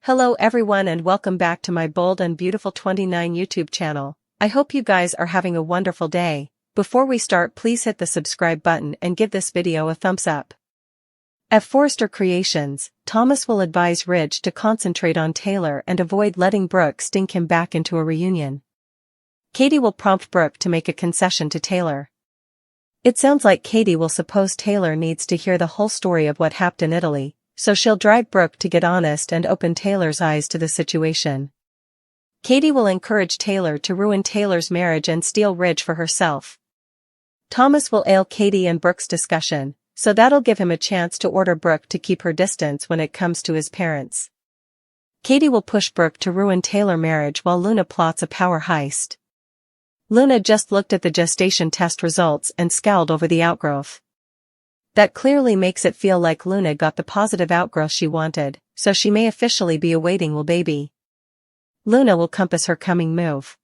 Hello everyone and welcome back to my Bold and Beautiful 29 YouTube channel. I hope you guys are having a wonderful day. Before we start, please hit the subscribe button and give this video a thumbs up. At Forrester Creations, Thomas will advise Ridge to concentrate on Taylor and avoid letting Brooke stink him back into a reunion. Katie will prompt Brooke to make a concession to Taylor. It sounds like Katie will suppose Taylor needs to hear the whole story of what happened in Italy, so she'll drive Brooke to get honest and open Taylor's eyes to the situation. Katie will encourage Taylor to ruin Taylor's marriage and steal Ridge for herself. Thomas will ail Katie and Brooke's discussion, so that'll give him a chance to order Brooke to keep her distance when it comes to his parents. Katie will push Brooke to ruin Taylor's marriage while Luna plots a power heist. Luna just looked at the gestation test results and scowled over the outgrowth. That clearly makes it feel like Luna got the positive outgrowth she wanted, so she may officially be awaiting little baby. Luna will compass her coming move.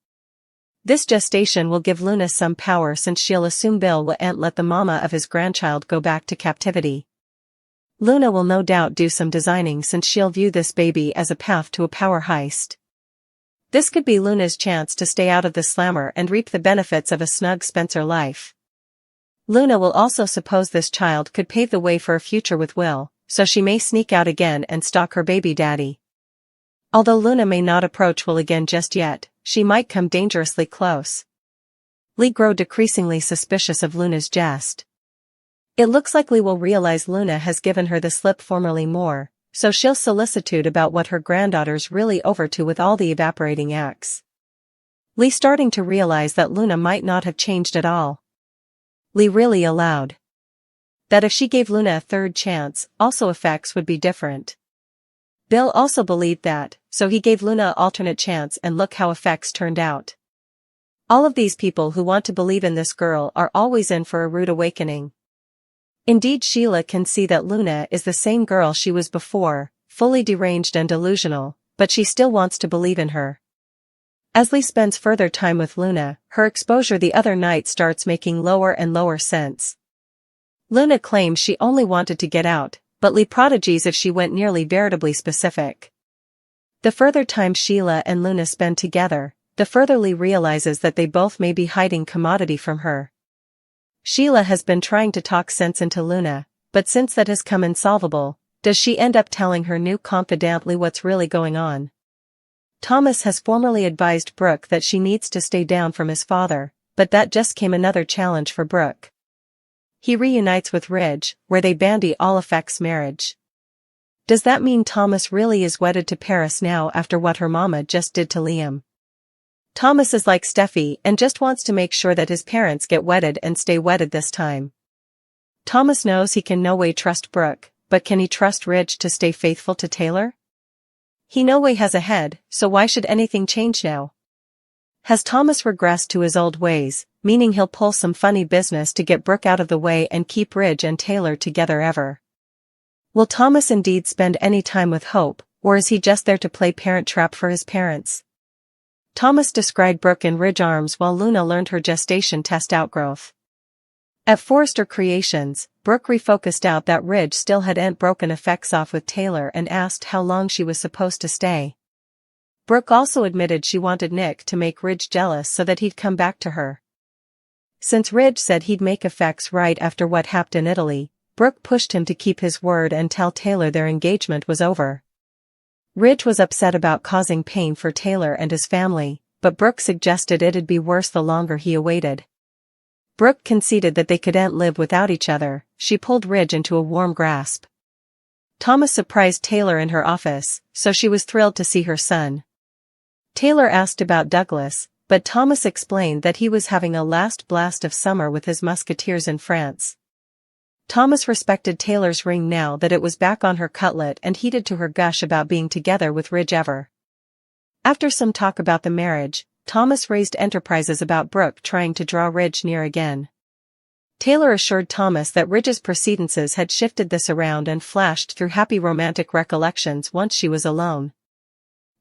This gestation will give Luna some power since she'll assume Bill won't let the mama of his grandchild go back to captivity. Luna will no doubt do some designing since she'll view this baby as a path to a power heist. This could be Luna's chance to stay out of the slammer and reap the benefits of a snug Spencer life. Luna will also suppose this child could pave the way for a future with Will, so she may sneak out again and stalk her baby daddy. Although Luna may not approach Will again just yet, she might come dangerously close. Lee grow decreasingly suspicious of Luna's jest. It looks like Lee will realize Luna has given her the slip formerly more, so she'll solicitude about what her granddaughter's really over to with all the evaporating acts. Lee starting to realize that Luna might not have changed at all. Lee really allowed that if she gave Luna a third chance, also effects would be different. Bill also believed that, so he gave Luna an alternate chance and look how effects turned out. All of these people who want to believe in this girl are always in for a rude awakening. Indeed, Sheila can see that Luna is the same girl she was before, fully deranged and delusional, but she still wants to believe in her. As Lee spends further time with Luna, her exposure the other night starts making lower and lower sense. Luna claims she only wanted to get out, but Lee prodigies if she went nearly veritably specific. The further time Sheila and Luna spend together, the further Lee realizes that they both may be hiding commodity from her. Sheila has been trying to talk sense into Luna, but since that has come insolvable, does she end up telling her new confidant Lee what's really going on? Thomas has formally advised Brooke that she needs to stay down from his father, but that just came another challenge for Brooke. He reunites with Ridge, where they bandy all affects marriage. Does that mean Thomas really is wedded to Paris now after what her mama just did to Liam? Thomas is like Steffi and just wants to make sure that his parents get wedded and stay wedded this time. Thomas knows he can no way trust Brooke, but can he trust Ridge to stay faithful to Taylor? He no way has a head, so why should anything change now? Has Thomas regressed to his old ways, meaning he'll pull some funny business to get Brooke out of the way and keep Ridge and Taylor together ever? Will Thomas indeed spend any time with Hope, or is he just there to play parent trap for his parents? Thomas described Brooke in Ridge arms while Luna learned her gestation test outgrowth. At Forrester Creations, Brooke refocused out that Ridge still hadn't broken effects off with Taylor and asked how long she was supposed to stay. Brooke also admitted she wanted Nick to make Ridge jealous so that he'd come back to her. Since Ridge said he'd make effects right after what happened in Italy, Brooke pushed him to keep his word and tell Taylor their engagement was over. Ridge was upset about causing pain for Taylor and his family, but Brooke suggested it'd be worse the longer he awaited. Brooke conceded that they couldn't live without each other. She pulled Ridge into a warm grasp. Thomas surprised Taylor in her office, so she was thrilled to see her son. Taylor asked about Douglas, but Thomas explained that he was having a last blast of summer with his musketeers in France. Thomas respected Taylor's ring now that it was back on her cutlet and heeded to her gush about being together with Ridge ever. After some talk about the marriage, Thomas raised enterprises about Brooke trying to draw Ridge near again. Taylor assured Thomas that Ridge's proceedances had shifted this around and flashed through happy romantic recollections once she was alone.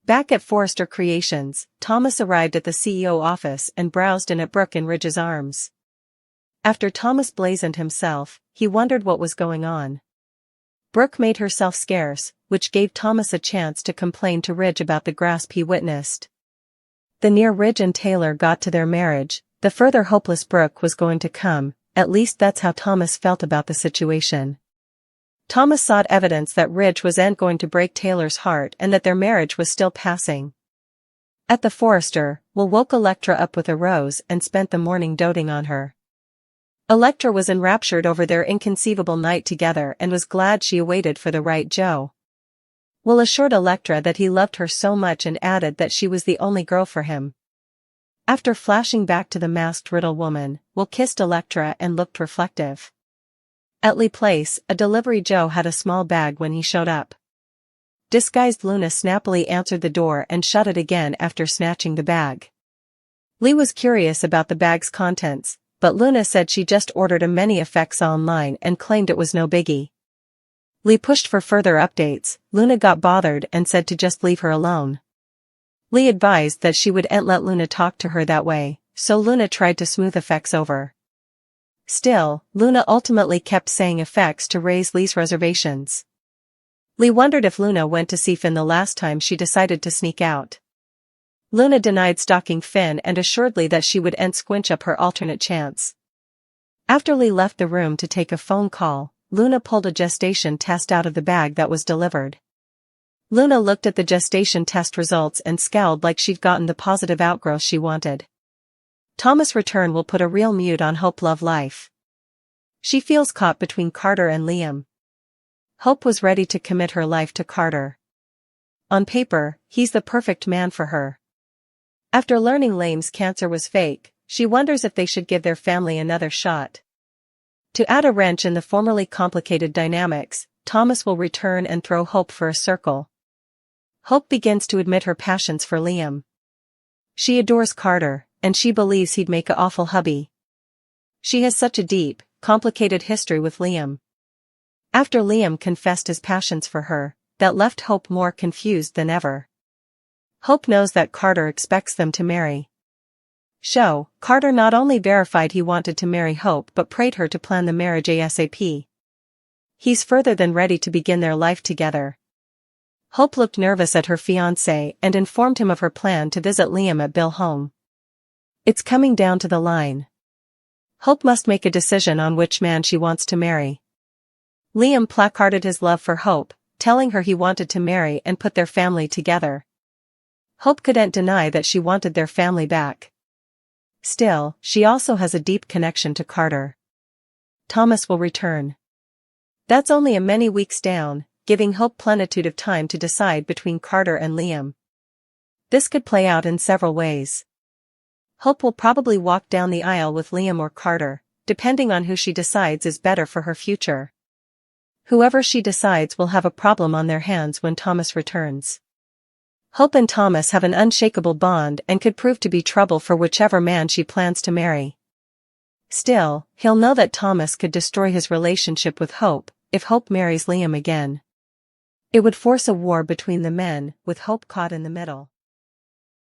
Back at Forrester Creations, Thomas arrived at the CEO office and browsed in at Brooke in Ridge's arms. After Thomas blazoned himself, he wondered what was going on. Brooke made herself scarce, which gave Thomas a chance to complain to Ridge about the grasp he witnessed. The nearer Ridge and Taylor got to their marriage, the further hopeless Brooke was going to come, at least that's how Thomas felt about the situation. Thomas sought evidence that Ridge wasn't going to break Taylor's heart and that their marriage was still passing. At the Forrester, Will woke Electra up with a rose and spent the morning doting on her. Electra was enraptured over their inconceivable night together and was glad she awaited for the right Joe. Will assured Electra that he loved her so much and added that she was the only girl for him. After flashing back to the masked riddle woman, Will kissed Electra and looked reflective. At Lee Place, a delivery Joe had a small bag when he showed up. Disguised Luna snappily answered the door and shut it again after snatching the bag. Lee was curious about the bag's contents, but Luna said she just ordered a many effects online and claimed it was no biggie. Lee pushed for further updates. Luna got bothered and said to just leave her alone. Lee advised that she wouldn't let Luna talk to her that way, so Luna tried to smooth effects over. Still, Luna ultimately kept saying effects to raise Lee's reservations. Lee wondered if Luna went to see Finn the last time she decided to sneak out. Luna denied stalking Finn and assured Lee that she wouldn't squinch up her alternate chance. After Lee left the room to take a phone call, Luna pulled a gestation test out of the bag that was delivered. Luna looked at the gestation test results and scowled like she'd gotten the positive outgrowth she wanted. Thomas' return will put a real mute on Hope love life. She feels caught between Carter and Liam. Hope was ready to commit her life to Carter. On paper, he's the perfect man for her. After learning Liam's cancer was fake, she wonders if they should give their family another shot. To add a wrench in the formerly complicated dynamics, Thomas will return and throw Hope for a circle. Hope begins to admit her passions for Liam. She adores Carter, and she believes he'd make an awful hubby. She has such a deep, complicated history with Liam. After Liam confessed his passions for her, that left Hope more confused than ever. Hope knows that Carter expects them to marry. Carter not only verified he wanted to marry Hope but prayed her to plan the marriage ASAP. He's further than ready to begin their life together. Hope looked nervous at her fiancé and informed him of her plan to visit Liam at Bill's home. It's coming down to the line. Hope must make a decision on which man she wants to marry. Liam placarded his love for Hope, telling her he wanted to marry and put their family together. Hope couldn't deny that she wanted their family back. Still, she also has a deep connection to Carter. Thomas will return. That's only a many weeks down, giving Hope plenitude of time to decide between Carter and Liam. This could play out in several ways. Hope will probably walk down the aisle with Liam or Carter, depending on who she decides is better for her future. Whoever she decides will have a problem on their hands when Thomas returns. Hope and Thomas have an unshakable bond and could prove to be trouble for whichever man she plans to marry. Still, he'll know that Thomas could destroy his relationship with Hope if Hope marries Liam again. It would force a war between the men, with Hope caught in the middle.